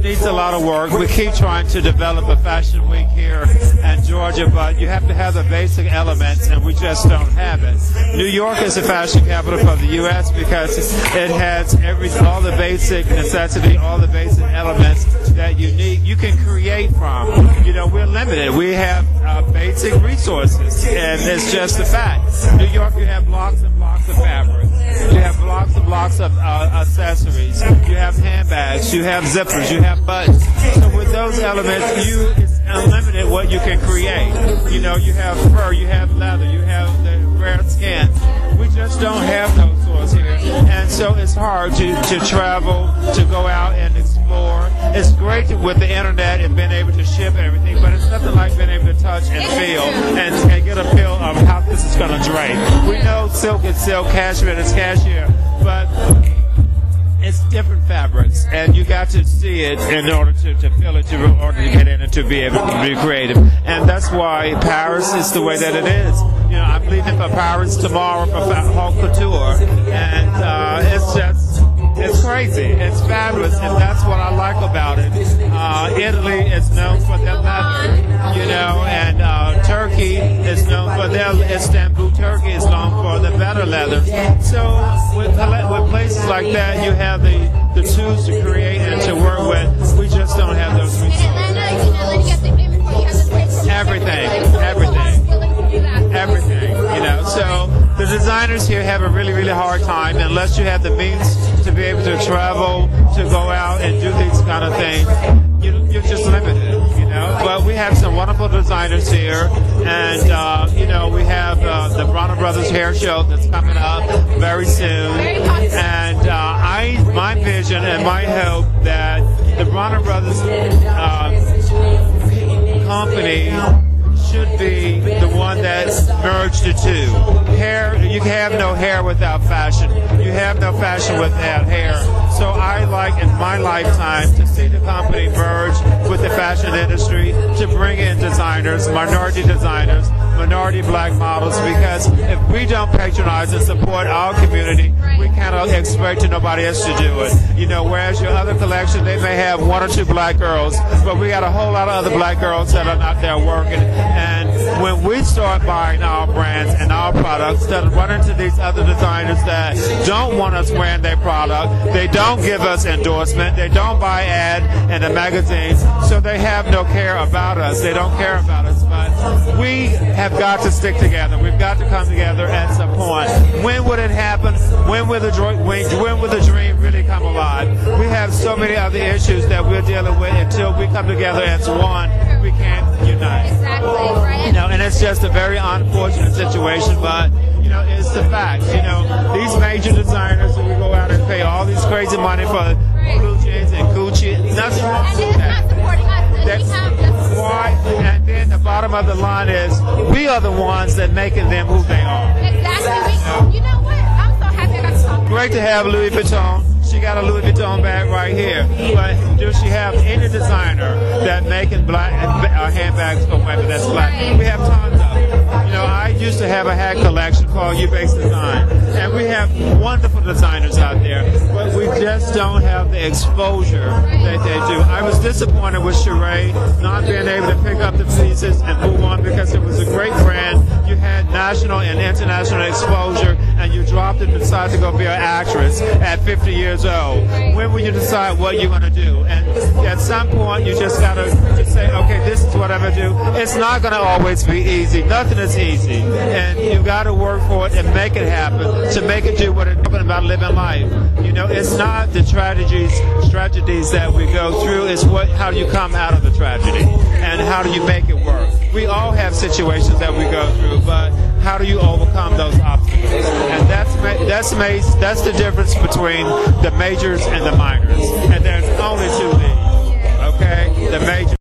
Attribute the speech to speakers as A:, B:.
A: needs a lot of work. We keep trying to develop a fashion week here in Georgia, but you have to have the basic elements, and we just don't have it. New York is the fashion capital for the U.S. because it has all the basic necessity, all the basic elements that you can create from. You know, we're limited. We have basic resources, and it's just a fact. New York, you have blocks and blocks of fabric. You have blocks and blocks of accessories. You have handbags. You have zippers. You have buttons. So with those elements, it's unlimited what you can create. You know, you have fur. You have leather. You have the rare skin. We just don't have those sorts here. And so it's hard to travel, to go out and explore. It's great with the internet and being able to ship everything, but it's nothing like being able to touch and feel and get a feel of how this is going to drape. We know silk is silk, cashmere is cashmere, but it's different fabrics, and you got to see it in order to feel it, in order to get in and to be able to be creative. And that's why Paris is the way that it is. You know, I'm leaving for Paris tomorrow for haute couture, and it's crazy. It's fabulous, and that's what I like about it. Italy is known for their leather, you know, and Turkey is known for their Istanbul. Turkey is known for the better leather. So with places like that, you have the tools to create and to work with. We just don't have those resources. Everything, you know. So the designers here have a really, really hard time unless you have the means to be able to travel, to go out and do these kind of things. You're just limited, you know. But we have some wonderful designers here, and you know, we have the Bronner Brothers hair show that's coming up very soon. And my vision and my hope that the Bronner Brothers company should be the one that merged the two. Hair, you have no hair without fashion. You have no fashion without hair. So I like in my lifetime to see the company merge with the fashion industry, to bring in designers, minority black models, because if we don't patronize and support our community, we cannot expect nobody else to do it. You know, whereas your other collection, they may have one or two black girls, but we got a whole lot of other black girls that are not there working. And when we start buying our brands and our products, instead of running to these other designers that don't want us wearing their product, they don't give us endorsement, they don't buy ad in the magazines, so they have no care about us. They don't care about us. But we have got to stick together. We've got to come together at some point. When would it happen? When will the dream really come alive? We have so many other issues that we're dealing with. Until we come together as one, we can't unite.
B: Exactly, right.
A: You know, and it's just a very unfortunate situation, but you know, it's the fact. You know, these major designers who we go out and pay all these crazy money for blue jeans and Gucci, nothing wrong with that.
B: Not supporting us.
A: That's why. And then the bottom of the line is we are the ones that making them who they are.
B: Exactly. You know what? I'm so happy I got to talk to you.
A: Great to have Louis Vuitton. She got a Louis Vuitton bag right here. But does she have any designer that making black handbags for women that's black? We have tons of them. You know, I used to have a hat collection called Eubanks Design, and we have wonderful designers out there, but we just don't have the exposure that they do. I was disappointed with Sheree not being able to pick up the pieces and move on, because it was a great brand. You had national and international exposure, and you dropped it and decided to go be an actress at 50 years old. When will you decide what you're going to do? And at some point, you just got to say, okay, this is what I'm going to do. It's not going to always be easy. Nothing is easy. And you got to work for it and make it happen, to make it do what it's talking about, living life. You know, it's not the tragedies that we go through. It's how do you come out of the tragedy, and how do you make it work? We all have situations that we go through, but how do you overcome those obstacles? And that's the difference between the majors and the minors. And there's only two leagues, okay? The majors